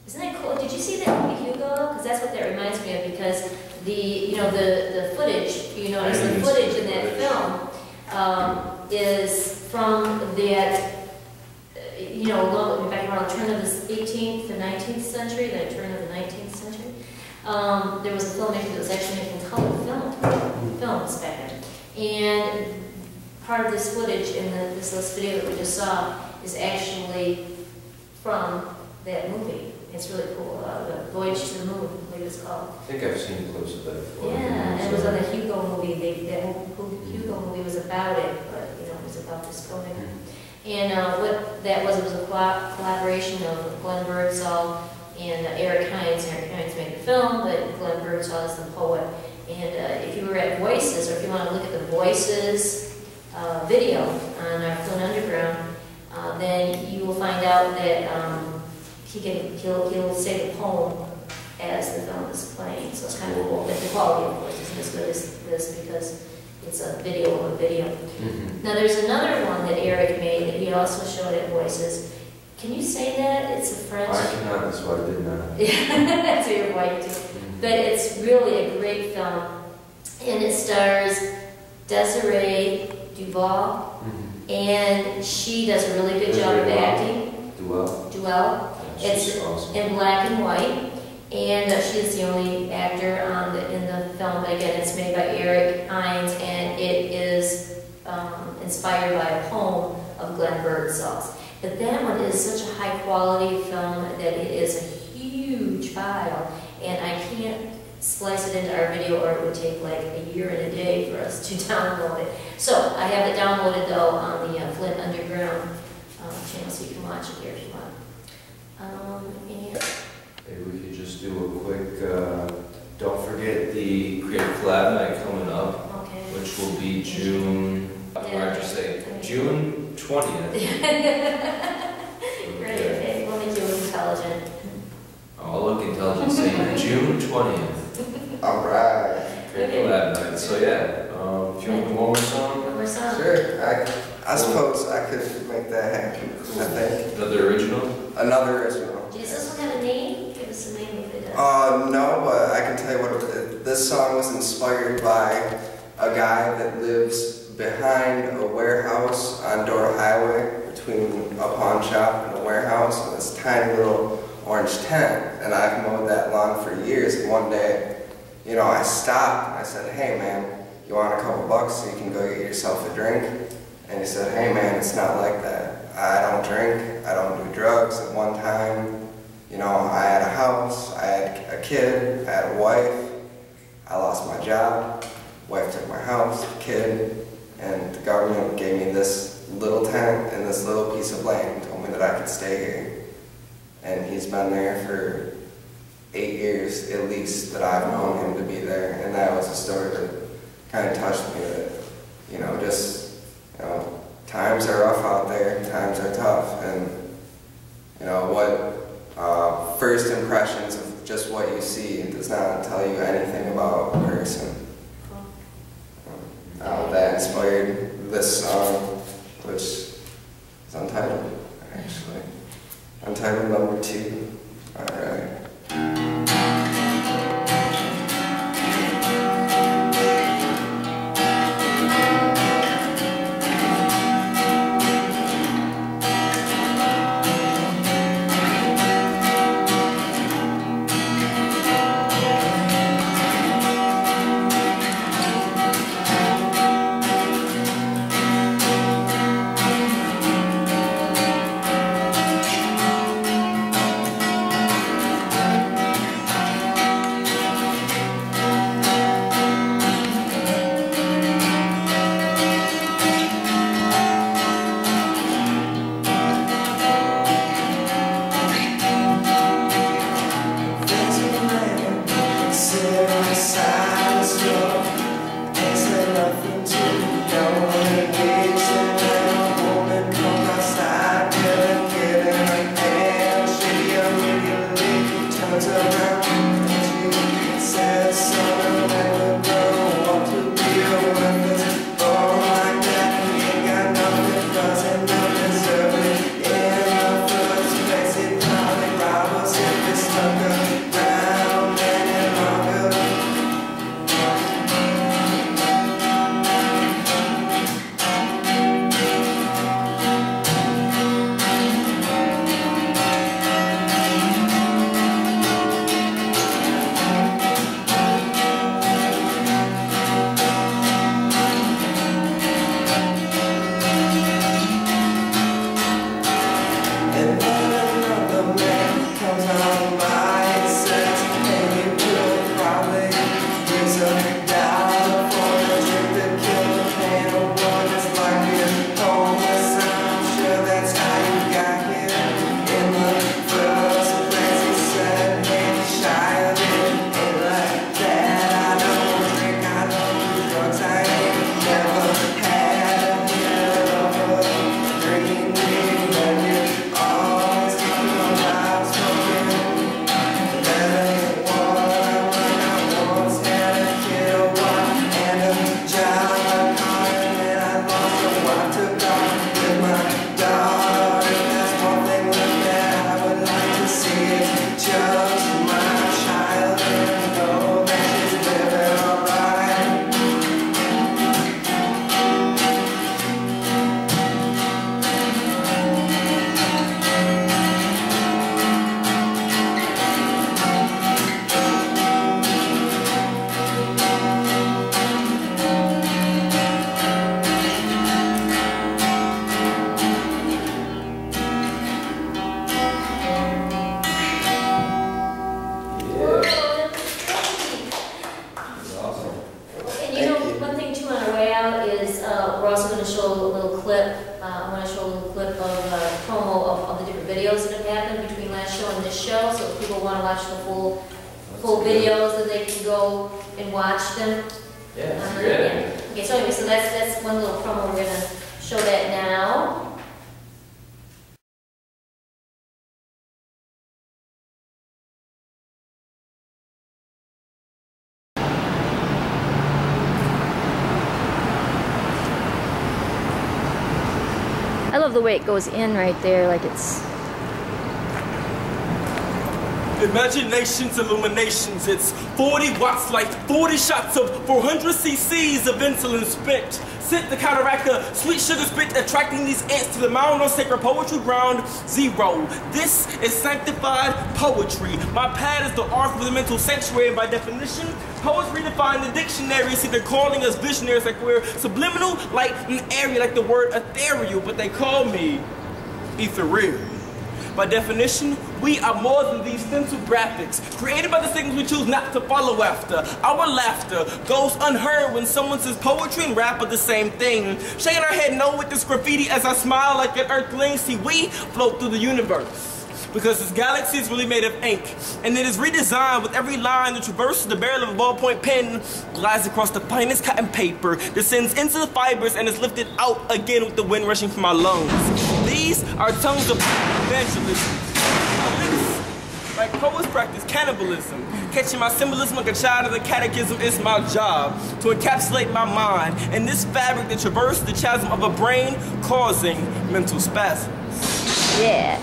Isn't that cool? Did you see that movie Hugo? Because that's what that reminds me of. Because the footage, you notice the footage in that film is from that, back around the turn turn of the 18th to 19th century, the turn of the 19th century, there was a filmmaker that was actually making color films back then. And part of this footage in this last video that we just saw is actually from that movie. It's really cool. The Voyage to the Moon, I believe it's called. I think I've seen clips of that before. Yeah, and it was on the Hugo movie. That Hugo movie was about it, but you know, it was about this filmmaker. And what that was a collaboration of Glen Birdsall and Eric Hinds. Eric Hinds made the film, but Glen Birdsall is the poet. And if you were at Voices, or if you want to look at the Voices video on our Flint Underground, then you will find out that he'll say the poem as the film is playing. So it's kind of cool. But the quality, of course, isn't as good as this because it's a video of a video. Now there's another one that Eric made that he also showed at Voices. Can you say that? It's a French. I cannot, that's why I did not. That's what you're white too. But it's really a great film. And it stars Desiree Duval. And she does a really good job of acting. Duell. It's awesome. In black and white. And she's the only actor in the film. But again, it's made by Eric Hinds, and it is inspired by a poem of Glen Birdsall's. But that one is such a high quality film that it is a huge file, and I can't splice it into our video or it would take like a year and a day for us to download it. So I have it downloaded though on the Flint Underground channel, so you can watch it here if you want. And maybe we could just do a quick, don't forget the Creative Collab Night coming up, okay. which will be June, where I just say, June 20th. Great, okay, we'll make you look intelligent. I'll look intelligent, say June 20th. Alright. Creative Collab Night, so yeah, if you want one more song? One more song? Sure, I suppose I could make that happen, I think. Another original? Another original. Does this one have a name? Give us a name if it does. No, but I can tell you what, this song was inspired by a guy that lives behind a warehouse on Door Highway, between a pawn shop and a warehouse, and this tiny little orange tent. And I've mowed that lawn for years, and one day, you know, I stopped and I said, hey man, you want a couple bucks so you can go get yourself a drink? And he said, hey man, it's not like that. I don't drink, I don't do drugs. At one time, you know, I had a house, I had a kid, I had a wife, I lost my job, wife took my house, kid, and the government gave me this little tent and this little piece of land, told me that I could stay here. And he's been there for 8 years at least that I've known him to be there. And that was a story that kind of touched me, that, you know, just, you know, times are rough out there, times are tough, and, you know, what first impressions of just what you see does not tell you anything about a person. That inspired this song, which is untitled, actually. Untitled number 2. Alright. clip. I want to show a little clip of promo of the different videos that have happened between last show and this show. So if people want to watch the full videos, that they can go and watch them. Yeah, it's great. Okay, so anyway, so that's one little promo. We're gonna show that now. I love the way it goes in right there, like it's... Imaginations, illuminations, it's 40 watts like 40 shots of 400 cc's of insulin spent. Sent to counteract the sweet sugar spit, attracting these ants to the mound on sacred poetry ground zero. This is sanctified poetry. My pad is the ark of the mental sanctuary, and by definition, poets redefine the dictionary. See, they're calling us visionaries like we're subliminal, like an area, like the word ethereal, but they call me ethereal. By definition, we are more than these stencil graphics, created by the things we choose not to follow after. Our laughter goes unheard when someone says poetry and rap are the same thing. Shaking our head no with this graffiti as I smile like an earthling. See, we float through the universe because this galaxy is really made of ink, and it is redesigned with every line that traverses the barrel of a ballpoint pen, glides across the finest cotton paper, descends into the fibers, and is lifted out again with the wind rushing from my lungs. These are tongues of evangelism. Like poets practice cannibalism. Catching my symbolism like a child of the catechism is my job. To encapsulate my mind in this fabric that traverses the chasm of a brain causing mental spasms. Yeah.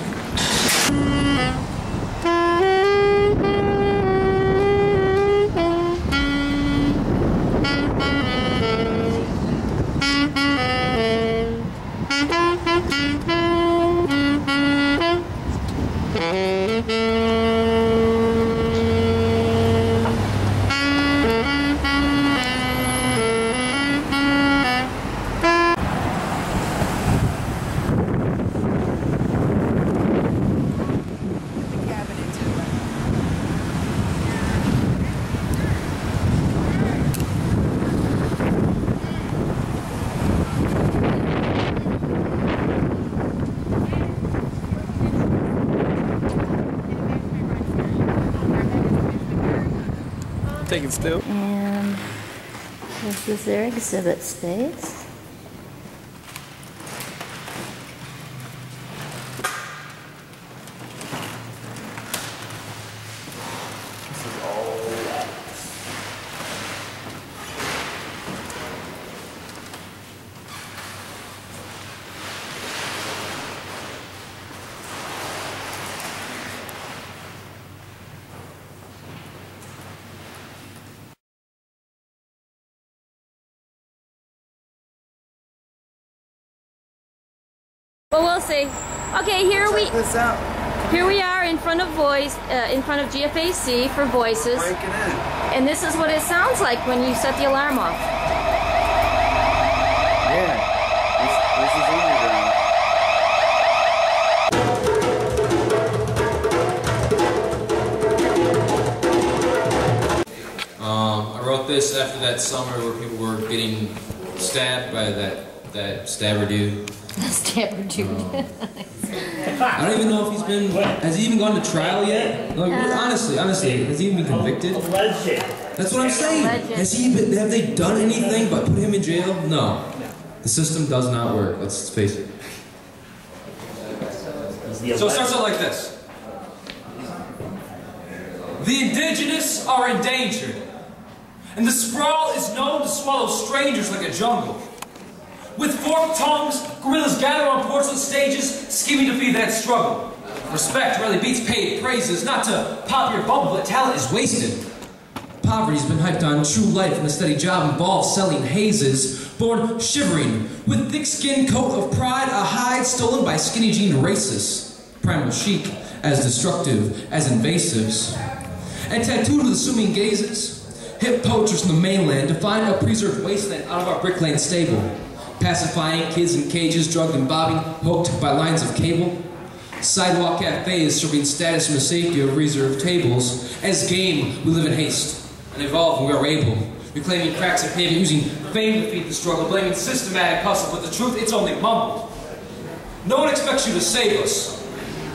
Take it still. And this is their exhibit space. Well, we'll see. Okay, here we are in front of GFAC for voices. Breaking in. And this is what it sounds like when you set the alarm off. Yeah, this is I wrote this after that summer where people were getting stabbed by that stabber dude. Stabber dude. I don't even know if has he even gone to trial yet? Like, honestly, has he even been convicted? That's what I'm saying. Have they done anything but put him in jail? No. The system does not work, let's face it. So it starts out like this. The indigenous are endangered, and the sprawl is known to swallow strangers like a jungle. With forked tongues, gorillas gather on porcelain stages, scheming to feed that struggle. Respect rarely beats paid praises, not to pop your bubble, but talent is wasted. Poverty's been hyped on true life, and a steady job involves selling hazes. Born shivering, with thick-skinned coat of pride, a hide stolen by skinny-jeaned racists. Primal chic, as destructive as invasives. And tattooed with assuming gazes, hip poachers from the mainland define a preserved wasteland out of our brick lane stable. Pacifying kids in cages, drugged and bobbing, hooked by lines of cable. Sidewalk cafes serving status from the safety of reserved tables. As game, we live in haste, and evolve when we are able. Reclaiming cracks in pavement, using fame to feed the struggle, blaming systematic hustle, but the truth, it's only mumbled. No one expects you to save us.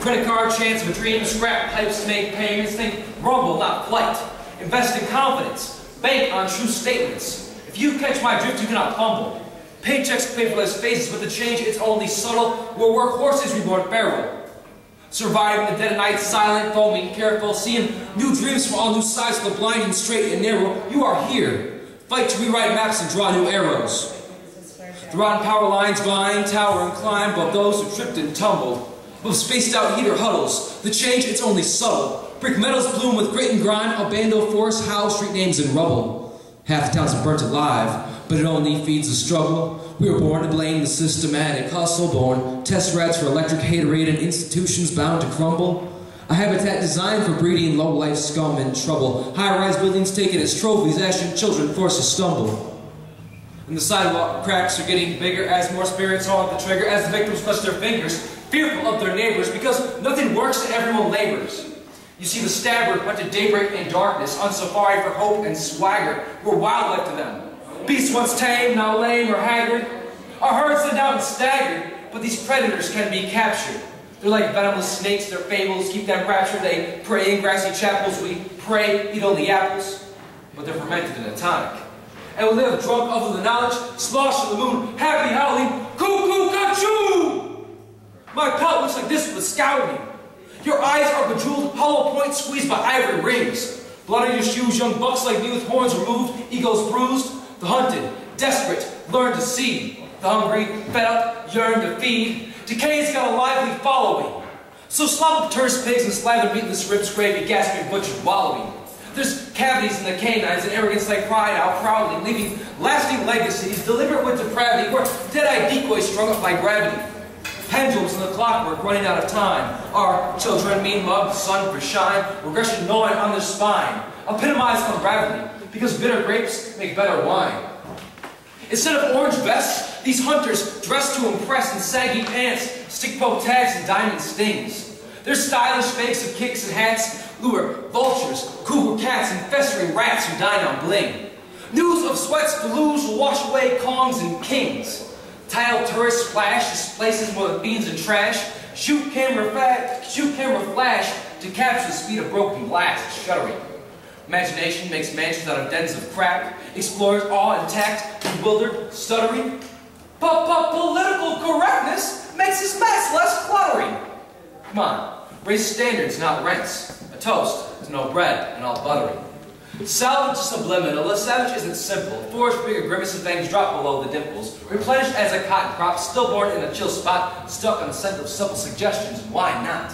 Credit card, chance of a dream, scrap pipes to make payments, think rumble, not flight. Invest in confidence, bank on true statements. If you catch my drift, you cannot fumble. Paychecks paperless faces, but the change, it's only subtle. Where workhorses reborn feral. Surviving the dead of night, silent, foaming, careful, seeing new dreams from all new sides of the blinding, straight and narrow. You are here. Fight to rewrite maps and draw new arrows. The rotten power lines vine, tower, and climb above those who tripped and tumbled. Above spaced out heater huddles. The change, it's only subtle. Brick metals bloom with grit and grind, Albando forest, house, street names, and rubble. Half the town's burnt alive, but it only feeds the struggle. We were born to blame the systematic hustle, born test rats for electric haterade and institutions bound to crumble. A habitat designed for breeding low-life scum and trouble. High-rise buildings taken as trophies, ashen children forced to stumble. And the sidewalk cracks are getting bigger as more spirits haunt the trigger, as the victims clutch their fingers, fearful of their neighbors, because nothing works and everyone labors. You see the stabber hunt at daybreak in darkness, on safari for hope and swagger. We're wildlife to them. Beasts once tame, now lame or haggard. Our herds send out and staggered, but these predators can be captured. They're like venomous snakes, their fables keep them raptured. They pray in grassy chapels, we pray, eat only apples, but they're fermented in a tonic. And we live drunk of the knowledge, sloshed in the moon, happy howling, cuckoo, ka-choo! My pelt looks like this with scouting. Your eyes are bejeweled, hollow points squeezed by ivory rings. Blood on your shoes, young bucks like me with horns removed, egos bruised. The hunted, desperate, learn to see. The hungry, fed up, yearn to feed. Decay's got a lively following. So slop of terse pigs and slathered meatless ribs, gravy, gasping, butchered, wallowing. There's cavities in the canines and arrogance like pride out proudly, leaving lasting legacies, deliberate with depravity, where dead-eyed decoys strung up by gravity. Pendulums in the clockwork running out of time. Our children mean mug, sun for shine, regression gnawing on their spine. Epitomized unraveling, because bitter grapes make better wine. Instead of orange vests, these hunters dress to impress in saggy pants, stick-bow tags and diamond stings. Their stylish fakes of kicks and hats lure vultures, cougar cats, and festering rats who dine on bling. News of sweats deluge will wash away kongs and kings. Tile tourists splash displaces more than beans and trash. Shoot camera flash to capture the speed of broken glass, shuddering. Imagination makes mansions out of dens of crack. Explorers awe intact, bewildered, stuttering. But political correctness makes this mess less cluttering. Come on, raise standards, not rents. A toast to no bread and all buttering. Salvage is subliminal, a savage isn't simple. Forged bigger grimace and fangs drop below the dimples. Replenished as a cotton crop, stillborn in a chill spot, stuck on the scent of simple suggestions, why not?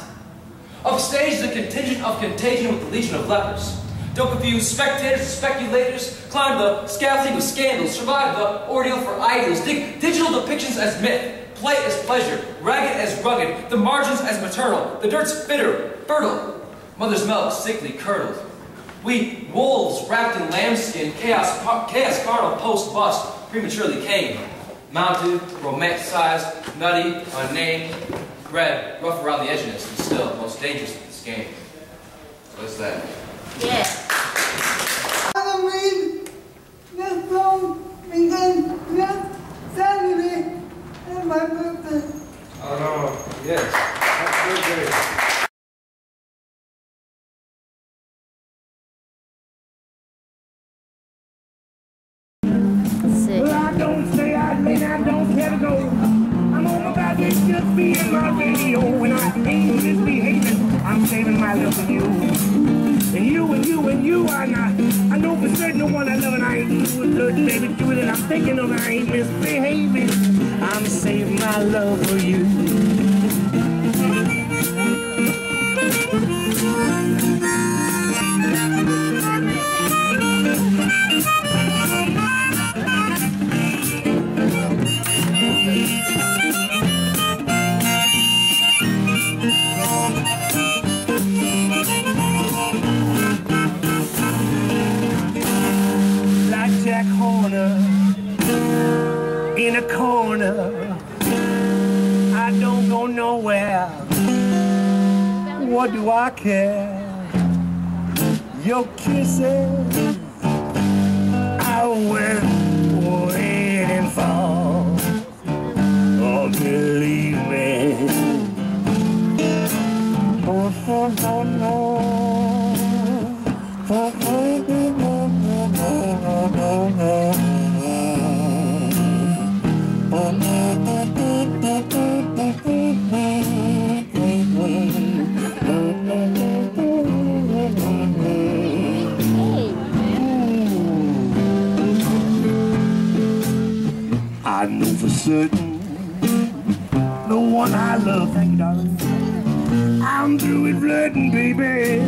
Upstage the contingent of contagion with the legion of lepers. Don't confuse spectators and speculators, climb the scaffolding of scandals, survive the ordeal for ideals, dig digital depictions as myth, play as pleasure, ragged as rugged, the margins as maternal, the dirt's bitter, fertile, mother's milk sickly curdled. We wolves wrapped in lambskin, chaos carnal post-bust, prematurely came. Mounted, romanticized, nutty, unnamed, red, rough around the edginess, and still most dangerous in this game. What's that? Yeah. I read this song begins next Saturday and my birthday. Oh no, yes. Happy birthday. Well, I don't say I mean I don't care to go. I'm all about this just being my radio. When I ain't misbehaving, I'm saving my love for you. And you and you and you are not. I know for certain the one I love and I ain't doing good, baby, do it. And I'm thinking of I ain't misbehaving. I'm saving my love for you. Jack Horner in a corner. I don't go nowhere. What do I care? Your kisses, I nowhere, go ahead and fall. Oh, believe me. Oh, no, no. I know for certain the one I love, thank you, darling. I'm through with flirting, baby.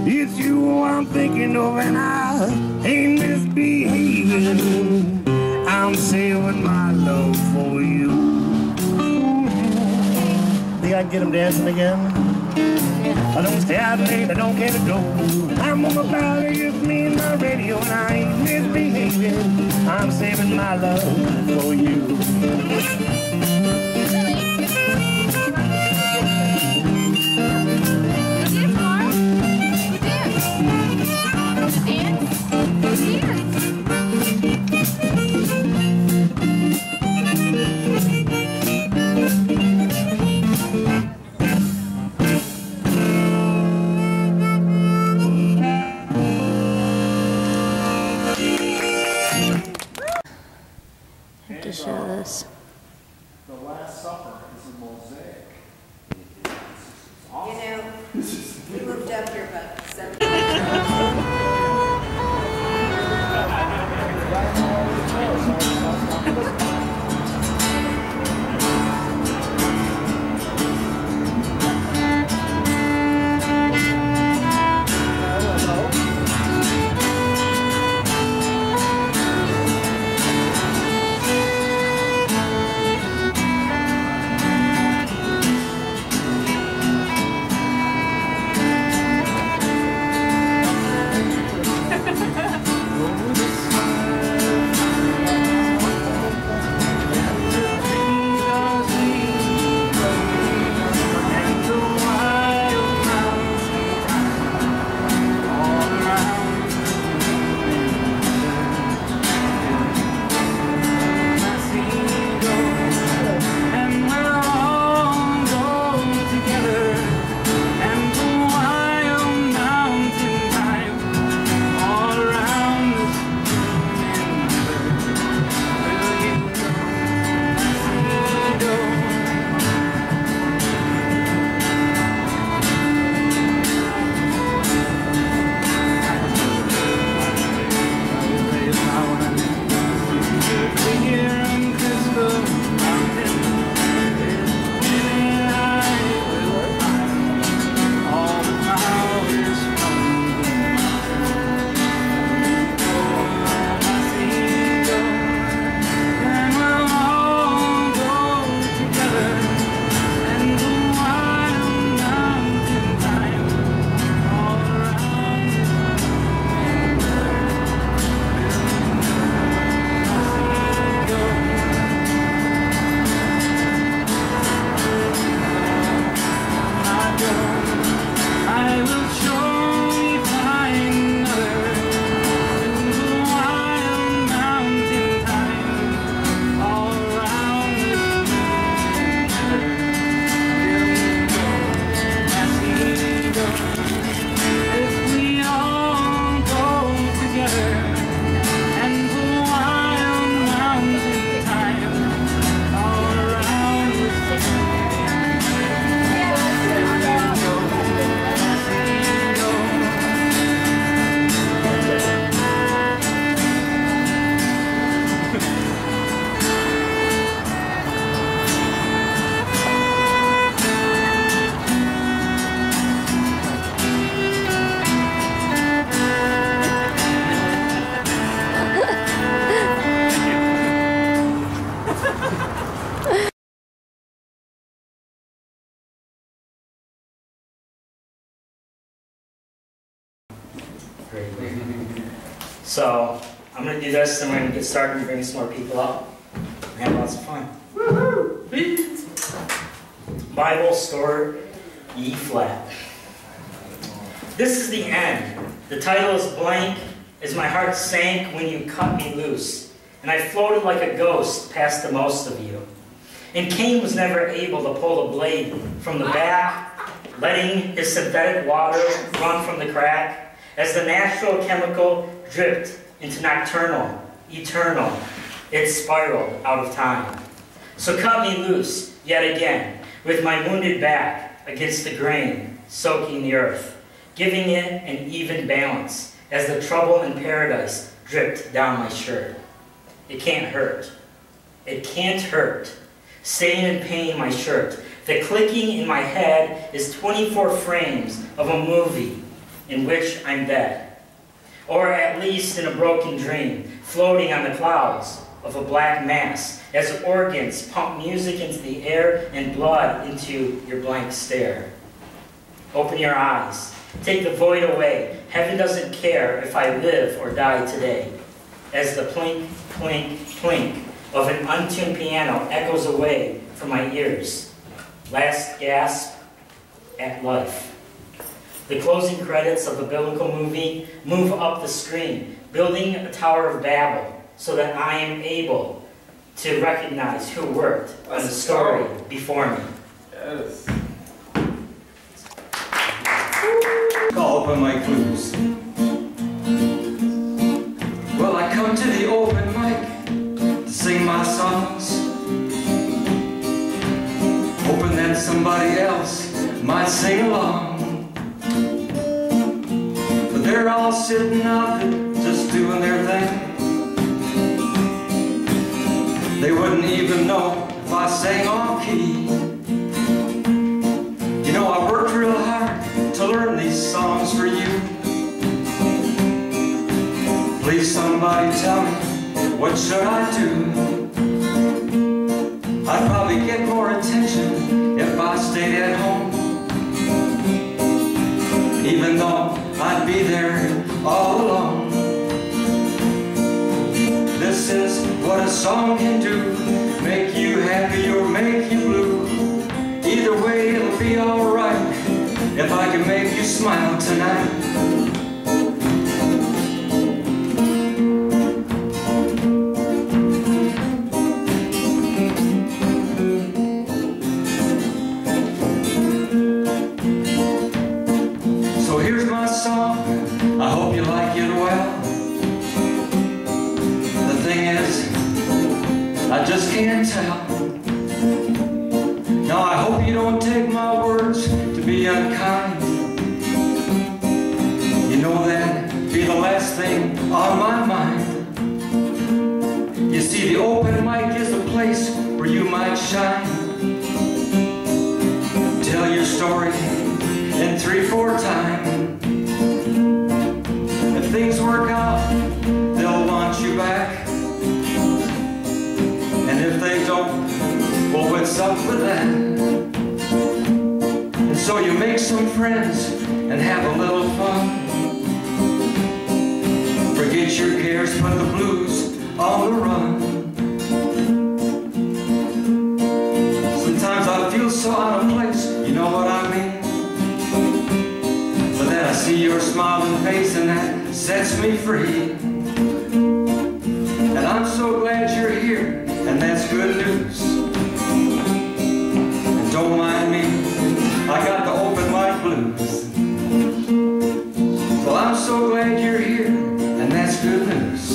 It's you I'm thinking of, and I ain't misbehaving. I'm saving my love for you. Think I can get them dancing again? I don't stay out late, I don't care to go. I'm on my body, it's me and my radio, and I ain't misbehaving. I'm saving my love for you. To show this. The Last Supper is a mosaic. You know, we moved up here about 7 So I'm going to do this, and we're going to get started and bring some more people up and have lots of fun. Bible score E flat. This is the end. The title is blank, as my heart sank when you cut me loose, and I floated like a ghost past the most of you. And Cain was never able to pull the blade from the back, letting his synthetic water run from the crack, as the natural chemical dripped into nocturnal, eternal. It spiraled out of time. So cut me loose, yet again, with my wounded back against the grain, soaking the earth, giving it an even balance as the trouble in paradise dripped down my shirt. It can't hurt. It can't hurt. Staying in pain, my shirt. The clicking in my head is 24 frames of a movie in which I'm dead. Or at least in a broken dream, floating on the clouds of a black mass as organs pump music into the air and blood into your blank stare. Open your eyes. Take the void away. Heaven doesn't care if I live or die today. As the plink, plink, plink of an untuned piano echoes away from my ears. Last gasp at life. The closing credits of a biblical movie move up the screen, building a Tower of Babel so that I am able to recognize who worked on the story before me. Yes. Open my clues. Well, I come to the open mic to sing my songs, hoping that somebody else might sing along. But they're all sitting out there just doing their thing. They wouldn't even know if I sang off key. You know, I worked real hard to learn these songs for you. Please somebody tell me, what should I do? I'd probably get more attention if I stayed at home, even though I'd be there all alone. This is what a song can do, make you happy or make you blue. Either way it'll be alright if I can make you smile tonight. So here's my song, I hope you like it well. The thing is, I just can't tell. Now I hope you don't take my words to be unkind. You know that'd be the last thing on my mind. You see, the open mic is a place where you might shine. Tell your story in 3-4 time. If things work out, they'll want you back. And if they don't, well, what's up with that? And so you make some friends and have a little fun. Forget your cares, put the blues on the run. Sometimes I feel so out of place, you know what I mean? But then I see your smiling face and that sets me free. And I'm so glad you're here, and that's good news. And don't mind me, I got the open mic blues. Well, I'm so glad you're here, and that's good news.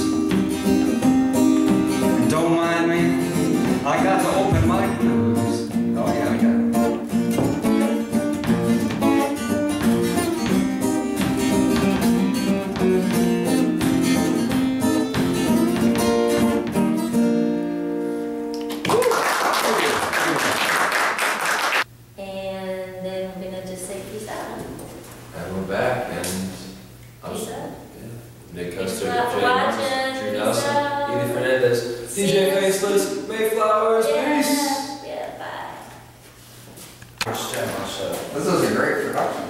And don't mind me, I got the open mic blues. Oh yeah, I got it. And then I'm gonna just say peace out. And we're back, and Peace out. Nick Thanks Custer, a lot for Jennie, watching. Drew Peace Nelson, out. Elie Fernandez, See DJ you. Faceless, Mayflowers, peace! Yeah, bye. This was a great production.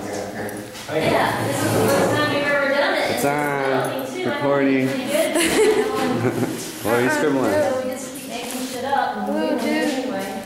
Yeah, this is the first time we've ever done it. It's on. Recording. Recording. Pretty good. What are you scribbling? So we just keep making shit up and doing it anyway.